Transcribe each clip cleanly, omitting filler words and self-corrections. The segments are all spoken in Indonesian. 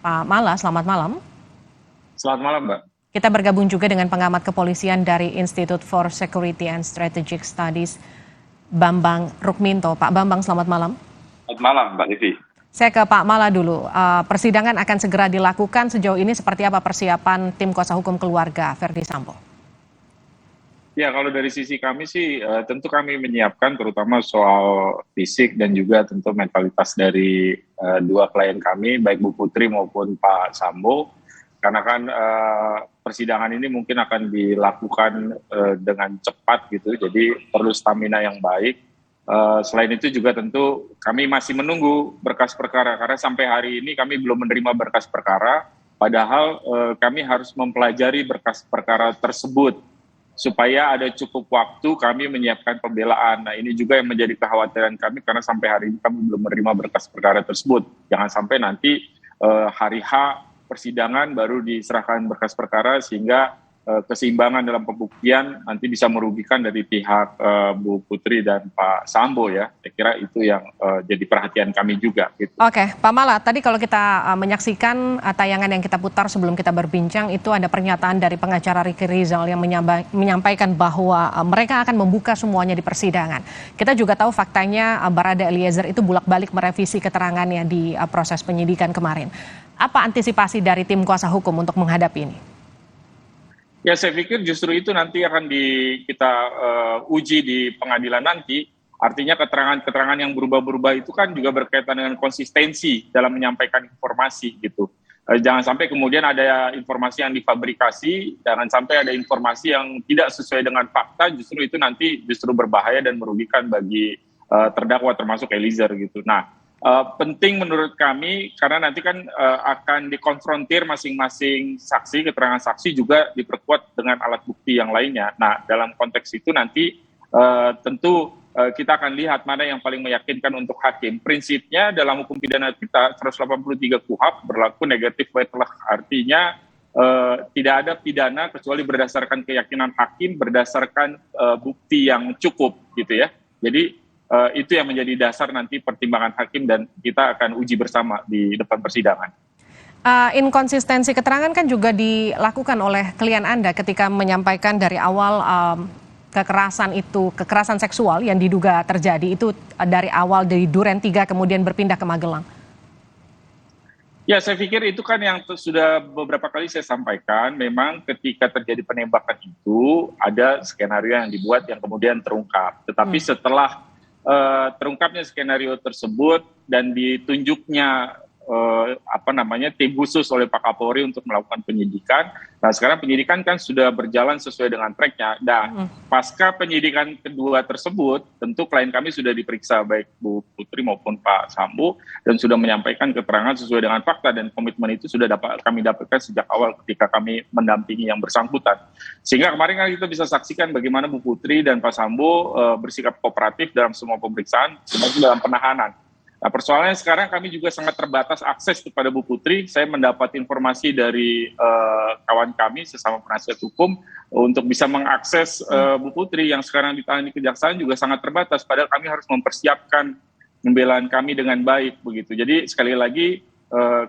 Pak Mala, selamat malam. Selamat malam, Mbak. Kita bergabung juga dengan pengamat kepolisian dari Institute for Security and Strategic Studies, Bambang Rukminto. Pak Bambang, selamat malam. Selamat malam, Mbak Livi. Saya ke Pak Mala dulu. Persidangan akan segera dilakukan. Sejauh ini seperti apa persiapan tim kuasa hukum keluarga Verdi Sambo? Ya, kalau dari sisi kami sih tentu kami menyiapkan terutama soal fisik dan juga tentu mentalitas dari dua klien kami, baik Bu Putri maupun Pak Sambo. Karena kan persidangan ini mungkin akan dilakukan dengan cepat gitu, jadi perlu stamina yang baik. Selain itu juga tentu kami masih menunggu berkas perkara, karena sampai hari ini kami belum menerima berkas perkara, padahal kami harus mempelajari berkas perkara tersebut, supaya ada cukup waktu kami menyiapkan pembelaan. Nah, ini juga yang menjadi kekhawatiran kami, karena sampai hari ini kami belum menerima berkas perkara tersebut. Jangan sampai nanti hari H persidangan baru diserahkan berkas perkara, sehingga keseimbangan dalam pembuktian nanti bisa merugikan dari pihak Bu Putri dan Pak Sambo ya. Saya kira itu yang jadi perhatian kami juga. Gitu. Oke, Pak Mala, tadi kalau kita menyaksikan tayangan yang kita putar sebelum kita berbincang, itu ada pernyataan dari pengacara Ricky Rizal yang menyampaikan bahwa mereka akan membuka semuanya di persidangan. Kita juga tahu faktanya Barada Eliezer itu bolak-balik merevisi keterangannya di proses penyidikan kemarin. Apa antisipasi dari tim kuasa hukum untuk menghadapi ini? Ya, saya pikir justru itu nanti akan kita uji di pengadilan nanti. Artinya keterangan-keterangan yang berubah-berubah itu kan juga berkaitan dengan konsistensi dalam menyampaikan informasi gitu. Jangan sampai kemudian ada informasi yang difabrikasi, jangan sampai ada informasi yang tidak sesuai dengan fakta, justru itu nanti justru berbahaya dan merugikan bagi terdakwa termasuk Eliezer gitu. Nah, penting menurut kami karena nanti kan akan dikonfrontir masing-masing saksi, keterangan saksi juga diperkuat dengan alat bukti yang lainnya. Nah, dalam konteks itu nanti tentu kita akan lihat mana yang paling meyakinkan untuk hakim. Prinsipnya dalam hukum pidana kita 183 KUHP berlaku negatif wetleh, artinya tidak ada pidana kecuali berdasarkan keyakinan hakim, berdasarkan bukti yang cukup gitu ya. Jadi itu yang menjadi dasar nanti pertimbangan hakim dan kita akan uji bersama di depan persidangan. Inkonsistensi keterangan kan juga dilakukan oleh klien Anda ketika menyampaikan dari awal kekerasan seksual yang diduga terjadi itu dari awal dari Duren 3 kemudian berpindah ke Magelang. Ya, saya pikir itu kan yang sudah beberapa kali saya sampaikan, memang ketika terjadi penembakan itu ada skenario yang dibuat yang kemudian terungkap. Tetapi setelah terungkapnya skenario tersebut dan ditunjuknya tim khusus oleh Pak Kapolri untuk melakukan penyidikan. Nah, sekarang penyidikan kan sudah berjalan sesuai dengan tracknya. Dan pasca penyidikan kedua tersebut, tentu klien kami sudah diperiksa baik Bu Putri maupun Pak Sambo dan sudah menyampaikan keterangan sesuai dengan fakta, dan komitmen itu sudah kami dapatkan sejak awal ketika kami mendampingi yang bersangkutan. Sehingga kemarin kan kita bisa saksikan bagaimana Bu Putri dan Pak Sambo bersikap kooperatif dalam semua pemeriksaan, termasuk dalam penahanan. Nah, persoalannya sekarang kami juga sangat terbatas akses kepada Bu Putri. Saya mendapat informasi dari kawan kami sesama penasihat hukum untuk bisa mengakses Bu Putri yang sekarang ditahan di Kejaksaan juga sangat terbatas. Padahal kami harus mempersiapkan pembelaan kami dengan baik begitu. Jadi sekali lagi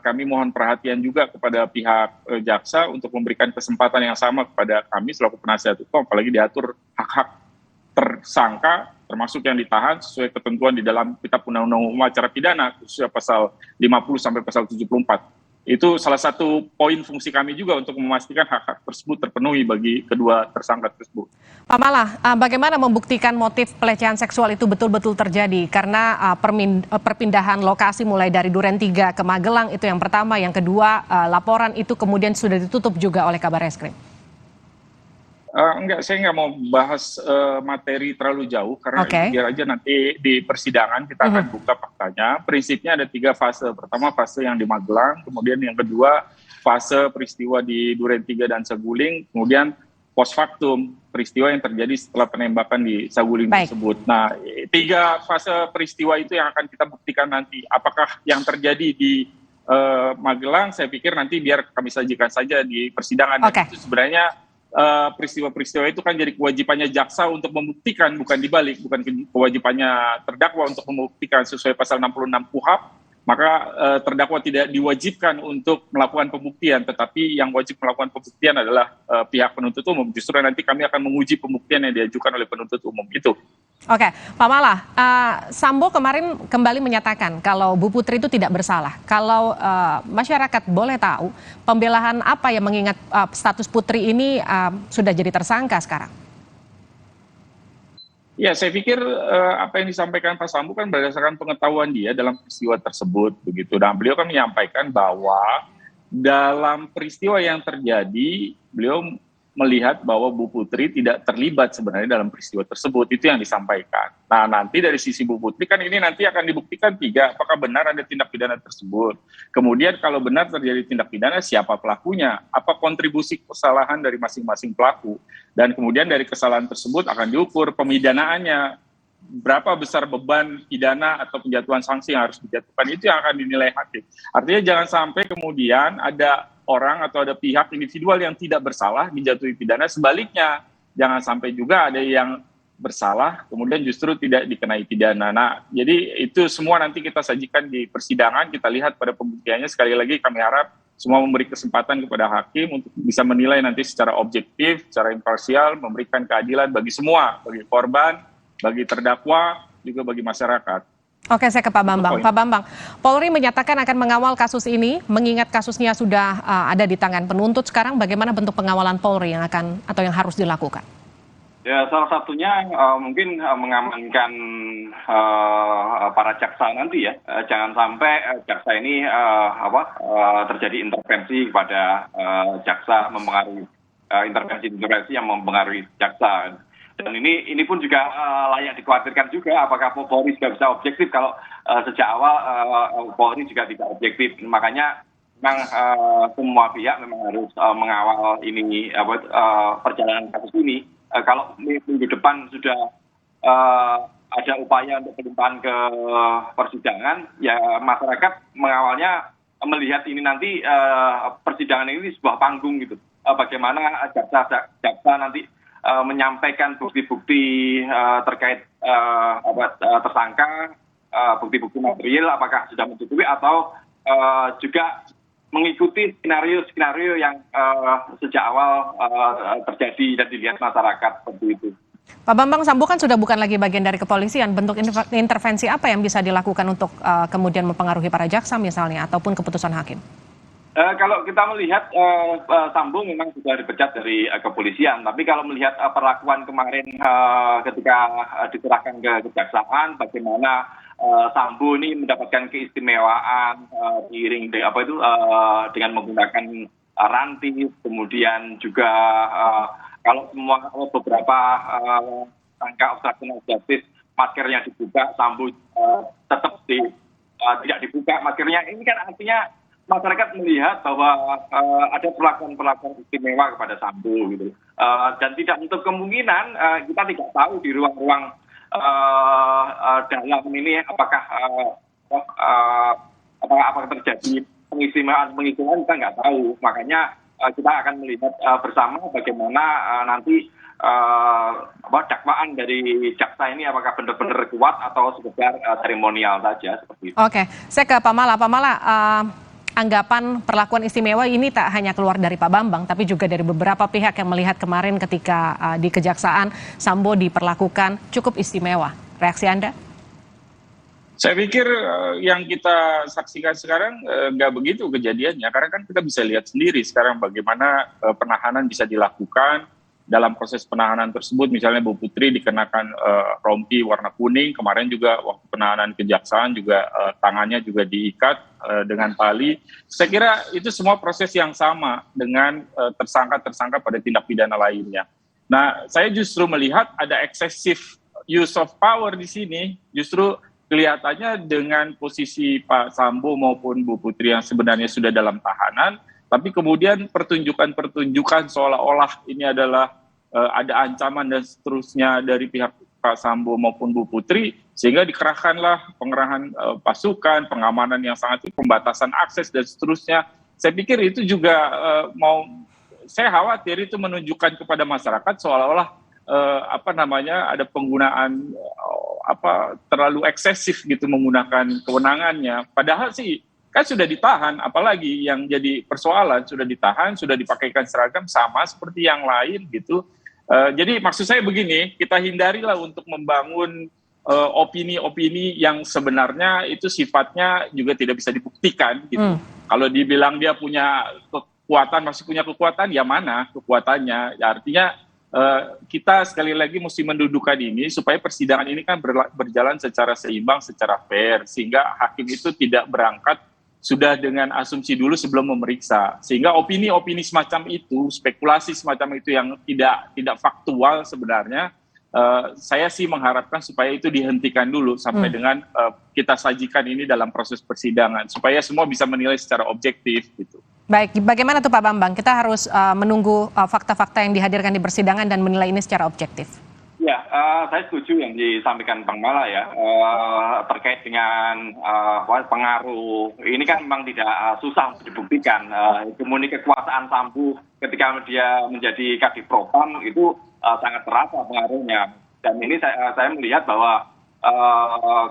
kami mohon perhatian juga kepada pihak jaksa untuk memberikan kesempatan yang sama kepada kami selaku penasihat hukum, apalagi diatur hak-hak tersangka termasuk yang ditahan sesuai ketentuan di dalam Kitab Undang-Undang Umum Acara Pidana khususnya pasal 50 sampai pasal 74. Itu salah satu poin fungsi kami juga untuk memastikan hak-hak tersebut terpenuhi bagi kedua tersangka tersebut. Pak Mala, bagaimana membuktikan motif pelecehan seksual itu betul-betul terjadi? Karena perpindahan lokasi mulai dari Duren 3 ke Magelang itu yang pertama, yang kedua laporan itu kemudian sudah ditutup juga oleh Kabarreskrim. Saya nggak mau bahas materi terlalu jauh karena biar aja nanti di persidangan kita akan buka faktanya. Prinsipnya ada 3 fase. Pertama fase yang di Magelang, kemudian yang kedua fase peristiwa di Duren 3 dan Saguling, kemudian post factum peristiwa yang terjadi setelah penembakan di Saguling tersebut. Nah, 3 fase peristiwa itu yang akan kita buktikan nanti. Apakah yang terjadi di Magelang, saya pikir nanti biar kami sajikan saja di persidangan. Dan itu sebenarnya peristiwa-peristiwa itu kan jadi kewajibannya jaksa untuk membuktikan, bukan dibalik, bukan kewajibannya terdakwa untuk membuktikan sesuai pasal 66 KUHP. maka terdakwa tidak diwajibkan untuk melakukan pembuktian, tetapi yang wajib melakukan pembuktian adalah pihak penuntut umum. Justru nanti kami akan menguji pembuktian yang diajukan oleh penuntut umum itu. Oke, Pak Mala, Sambo kemarin kembali menyatakan kalau Bu Putri itu tidak bersalah. Kalau masyarakat boleh tahu pembelaan apa yang mengingat status Putri ini sudah jadi tersangka sekarang? Ya, saya pikir apa yang disampaikan Pak Sambo kan berdasarkan pengetahuan dia dalam peristiwa tersebut, begitu. Dan beliau kan menyampaikan bahwa dalam peristiwa yang terjadi, beliau melihat bahwa Bu Putri tidak terlibat sebenarnya dalam peristiwa tersebut. Itu yang disampaikan. Nah, nanti dari sisi Bu Putri kan ini nanti akan dibuktikan 3, apakah benar ada tindak pidana tersebut. Kemudian kalau benar terjadi tindak pidana, siapa pelakunya, apa kontribusi kesalahan dari masing-masing pelaku. Dan kemudian dari kesalahan tersebut akan diukur pemidanaannya, berapa besar beban pidana atau penjatuhan sanksi yang harus dijatuhkan, itu yang akan dinilai hakim. Artinya jangan sampai kemudian ada orang atau ada pihak individual yang tidak bersalah dijatuhi pidana, sebaliknya jangan sampai juga ada yang bersalah kemudian justru tidak dikenai pidana. Nah, jadi itu semua nanti kita sajikan di persidangan, kita lihat pada pembuktiannya. Sekali lagi kami harap semua memberi kesempatan kepada hakim untuk bisa menilai nanti secara objektif, secara imparsial, memberikan keadilan bagi semua, bagi korban, bagi terdakwa, juga bagi masyarakat. Oke, saya ke Pak Bambang. Pak Bambang, Polri menyatakan akan mengawal kasus ini, mengingat kasusnya sudah ada di tangan penuntut. Sekarang bagaimana bentuk pengawalan Polri yang akan atau yang harus dilakukan? Ya, salah satunya mungkin mengamankan para jaksa nanti ya. Jangan sampai jaksa ini terjadi intervensi kepada jaksa, mempengaruhi intervensi yang mempengaruhi jaksa. Dan ini pun juga layak dikhawatirkan juga, apakah Polri juga bisa objektif kalau sejak awal Polri juga tidak objektif. Makanya memang semua pihak memang harus mengawal ini perjalanan kasus ini. Kalau minggu depan sudah ada upaya untuk pelimpahan ke persidangan, ya masyarakat mengawalnya melihat ini nanti persidangan ini sebuah panggung gitu. Bagaimana jaksa nanti menyampaikan bukti-bukti terkait tersangka, bukti-bukti material apakah sudah mencukupi atau juga mengikuti skenario yang sejak awal terjadi dan dilihat masyarakat seperti itu. Pak Bambang, Sambo kan sudah bukan lagi bagian dari kepolisian. Bentuk intervensi apa yang bisa dilakukan untuk kemudian mempengaruhi para jaksa misalnya ataupun keputusan hakim? Kalau kita melihat Sambo memang sudah dipecat dari kepolisian, tapi kalau melihat perlakuan kemarin ketika diserahkan ke kejaksaan, bagaimana Sambo ini mendapatkan keistimewaan diiring dengan menggunakan ranting, kemudian juga kalau beberapa angka obstruction of justice maskernya dibuka, Sambo tetap tidak dibuka maskernya. Ini kan artinya masyarakat melihat bahwa ada perlakuan-perlakuan istimewa kepada Sambo gitu. Dan tidak untuk kemungkinan kita tidak tahu di ruang-ruang dalam ini apakah terjadi pengistimewaan kita nggak tahu. Makanya kita akan melihat bersama bagaimana nanti dakwaan dari jaksa ini apakah benar-benar kuat atau sekedar seremonial saja seperti itu. Oke, saya ke Pak Mala. Pak Mala, anggapan perlakuan istimewa ini tak hanya keluar dari Pak Bambang, tapi juga dari beberapa pihak yang melihat kemarin ketika di Kejaksaan Sambo diperlakukan cukup istimewa. Reaksi Anda? Saya pikir yang kita saksikan sekarang nggak begitu kejadiannya, karena kan kita bisa lihat sendiri sekarang bagaimana penahanan bisa dilakukan. Dalam proses penahanan tersebut, misalnya Bu Putri dikenakan rompi warna kuning, kemarin juga waktu penahanan kejaksaan juga tangannya juga diikat dengan tali. Saya kira itu semua proses yang sama dengan tersangka-tersangka pada tindak pidana lainnya. Nah, saya justru melihat ada excessive use of power di sini, justru kelihatannya dengan posisi Pak Sambo maupun Bu Putri yang sebenarnya sudah dalam tahanan, tapi kemudian pertunjukan seolah-olah ini adalah ada ancaman dan seterusnya dari pihak Pak Sambo maupun Bu Putri, sehingga dikerahkanlah pengerahan pasukan, pengamanan yang sangat, pembatasan akses dan seterusnya. Saya pikir itu juga saya khawatir itu menunjukkan kepada masyarakat seolah-olah ada penggunaan terlalu eksesif gitu menggunakan kewenangannya. Padahal sih kan sudah ditahan, apalagi yang jadi persoalan sudah ditahan, sudah dipakaikan seragam sama seperti yang lain gitu. Jadi maksud saya begini, kita hindarilah untuk membangun opini-opini yang sebenarnya itu sifatnya juga tidak bisa dibuktikan gitu. Kalau dibilang dia punya kekuatan, masih punya kekuatan, ya mana kekuatannya? Ya, artinya kita sekali lagi mesti mendudukan ini supaya persidangan ini kan berjalan secara seimbang, secara fair, sehingga hakim itu tidak berangkat sudah dengan asumsi dulu sebelum memeriksa, sehingga opini-opini semacam itu, spekulasi semacam itu yang tidak faktual sebenarnya, saya sih mengharapkan supaya itu dihentikan dulu sampai dengan kita sajikan ini dalam proses persidangan, supaya semua bisa menilai secara objektif gitu. Baik, bagaimana tuh Pak Bambang? Kita harus menunggu fakta-fakta yang dihadirkan di persidangan dan menilai ini secara objektif. Ya, saya setuju yang disampaikan Bang Mala ya, terkait dengan pengaruh. Ini kan memang tidak susah untuk dibuktikan. Hegemoni kekuasaan Sambo ketika dia menjadi Kadif Propam itu sangat terasa pengaruhnya. Dan ini saya melihat bahwa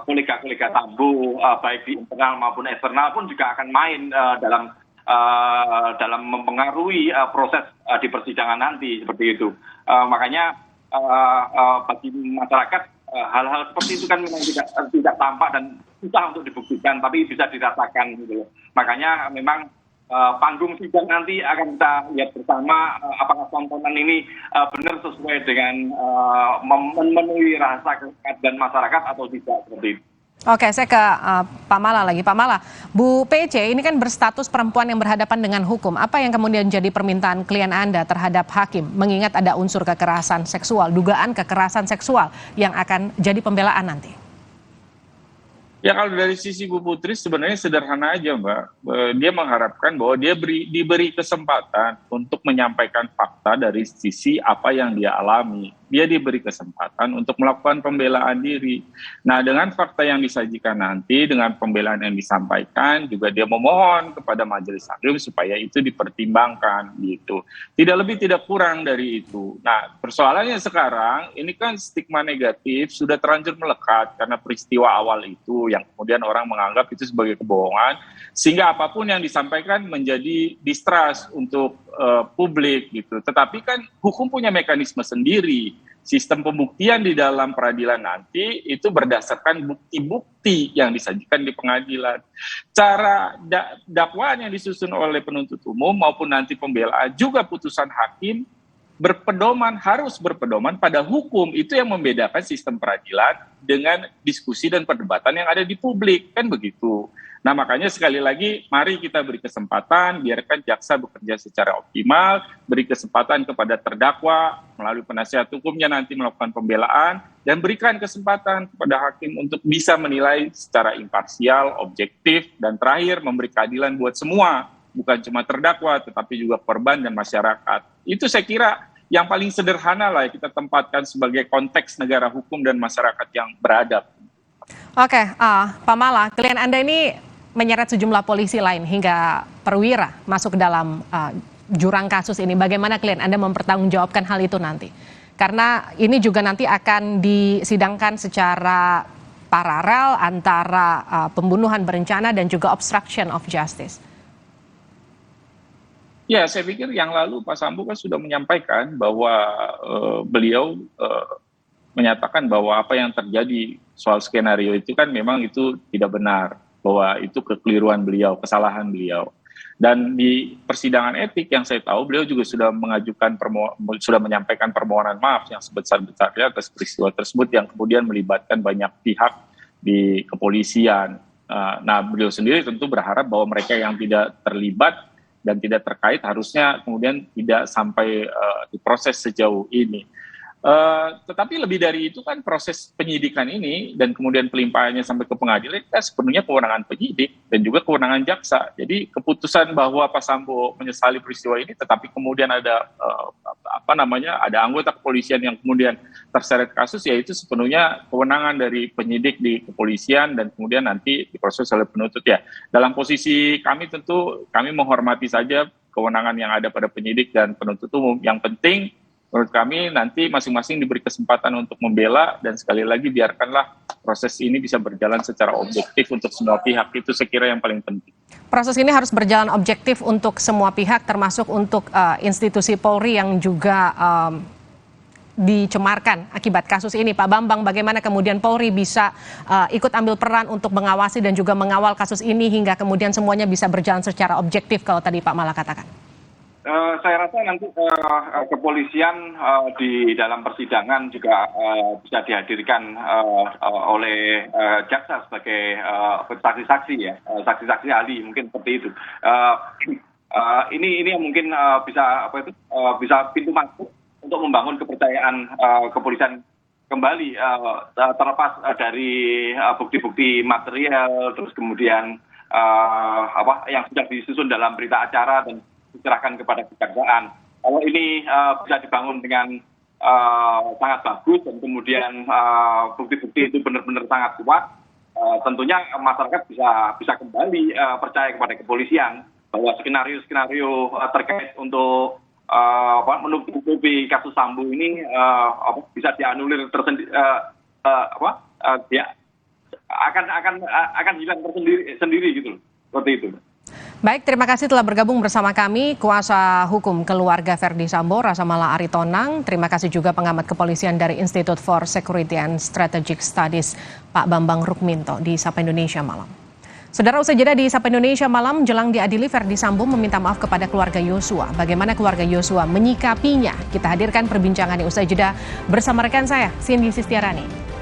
kolega-kolega Sambo, baik di internal maupun eksternal pun juga akan main dalam mempengaruhi proses di persidangan nanti seperti itu. Makanya bagi masyarakat hal-hal seperti itu kan memang tidak tampak dan susah untuk dibuktikan, tapi bisa dirasakan gitu loh. Makanya memang panggung sidang nanti akan kita lihat bersama apakah tontonan ini benar sesuai dengan memenuhi rasa keadilan masyarakat atau tidak seperti itu. Oke, saya ke Pak Mala lagi. Pak Mala, Bu PC ini kan berstatus perempuan yang berhadapan dengan hukum. Apa yang kemudian jadi permintaan klien Anda terhadap hakim? Mengingat ada unsur kekerasan seksual, dugaan kekerasan seksual yang akan jadi pembelaan nanti. Ya kalau dari sisi Bu Putri sebenarnya sederhana aja Mbak. Dia mengharapkan bahwa dia diberi kesempatan untuk menyampaikan fakta dari sisi apa yang dia alami. Dia diberi kesempatan untuk melakukan pembelaan diri. Nah dengan fakta yang disajikan nanti, dengan pembelaan yang disampaikan, juga dia memohon kepada majelis hakim supaya itu dipertimbangkan gitu. Tidak lebih tidak kurang dari itu. Nah persoalannya sekarang, ini kan stigma negatif sudah terlanjur melekat karena peristiwa awal itu yang kemudian orang menganggap itu sebagai kebohongan, sehingga apapun yang disampaikan menjadi distrust untuk publik gitu. Tetapi kan hukum punya mekanisme sendiri. Sistem pembuktian di dalam peradilan nanti itu berdasarkan bukti-bukti yang disajikan di pengadilan. Cara dakwaan yang disusun oleh penuntut umum maupun nanti pembelaan juga putusan hakim harus berpedoman pada hukum. Itu yang membedakan sistem peradilan dengan diskusi dan perdebatan yang ada di publik, kan begitu. Nah makanya sekali lagi mari kita beri kesempatan, biarkan jaksa bekerja secara optimal, beri kesempatan kepada terdakwa melalui penasihat hukumnya nanti melakukan pembelaan, dan berikan kesempatan kepada hakim untuk bisa menilai secara imparsial, objektif, dan terakhir memberi keadilan buat semua, bukan cuma terdakwa tetapi juga korban dan masyarakat. Itu saya kira yang paling sederhana lah kita tempatkan sebagai konteks negara hukum dan masyarakat yang beradab. Oke, Pak Mala, klien Anda ini menyeret sejumlah polisi lain hingga perwira masuk ke dalam jurang kasus ini. Bagaimana klien Anda mempertanggungjawabkan hal itu nanti? Karena ini juga nanti akan disidangkan secara paralel antara pembunuhan berencana dan juga obstruction of justice. Ya, saya pikir yang lalu Pak Sambo kan sudah menyampaikan bahwa beliau menyatakan bahwa apa yang terjadi soal skenario itu kan memang itu tidak benar, bahwa itu kekeliruan beliau, kesalahan beliau. Dan di persidangan etik yang saya tahu beliau juga sudah sudah menyampaikan permohonan maaf yang sebesar-besarnya atas peristiwa tersebut yang kemudian melibatkan banyak pihak di kepolisian. Nah, beliau sendiri tentu berharap bahwa mereka yang tidak terlibat dan tidak terkait harusnya kemudian tidak sampai diproses sejauh ini. Tetapi lebih dari itu kan proses penyidikan ini dan kemudian pelimpahannya sampai ke pengadilan kan sepenuhnya kewenangan penyidik dan juga kewenangan jaksa. Jadi keputusan bahwa Pak Sambo menyesali peristiwa ini, tetapi kemudian ada ada anggota kepolisian yang kemudian terseret kasus, yaitu sepenuhnya kewenangan dari penyidik di kepolisian dan kemudian nanti diproses oleh penuntut ya. Dalam posisi kami tentu kami menghormati saja kewenangan yang ada pada penyidik dan penuntut umum. Yang penting Menurut kami nanti masing-masing diberi kesempatan untuk membela, dan sekali lagi biarkanlah proses ini bisa berjalan secara objektif untuk semua pihak. Itu saya kira yang paling penting. Proses ini harus berjalan objektif untuk semua pihak, termasuk untuk institusi Polri yang juga dicemarkan akibat kasus ini. Pak Bambang, bagaimana kemudian Polri bisa ikut ambil peran untuk mengawasi dan juga mengawal kasus ini hingga kemudian semuanya bisa berjalan secara objektif kalau tadi Pak Mala katakan? Saya rasa nanti kepolisian di dalam persidangan juga bisa dihadirkan oleh jaksa sebagai saksi-saksi ya, saksi-saksi ahli mungkin seperti itu. Ini yang mungkin bisa pintu masuk untuk membangun kepercayaan kepolisian kembali, terlepas dari bukti-bukti material, terus kemudian yang sudah disusun dalam berita acara dan diserahkan kepada kejaksaan. Kalau ini bisa dibangun dengan sangat bagus dan kemudian bukti-bukti itu benar-benar sangat kuat, tentunya masyarakat bisa kembali percaya kepada kepolisian bahwa skenario-skenario terkait untuk menutupi kasus Sambo ini bisa dianulir dia akan hilang sendiri gitu loh, seperti itu. Baik, terima kasih telah bergabung bersama kami kuasa hukum keluarga Verdi Sambo, Rasamala Aritonang. Terima kasih juga pengamat kepolisian dari Institute for Security and Strategic Studies, Pak Bambang Rukminto di Sapa Indonesia Malam. Saudara, usai jeda di Sapa Indonesia Malam, jelang diadili, Verdi Sambo meminta maaf kepada keluarga Yosua. Bagaimana keluarga Yosua menyikapinya? Kita hadirkan perbincangannya usai jeda bersama rekan saya, Cindy Sistiarani.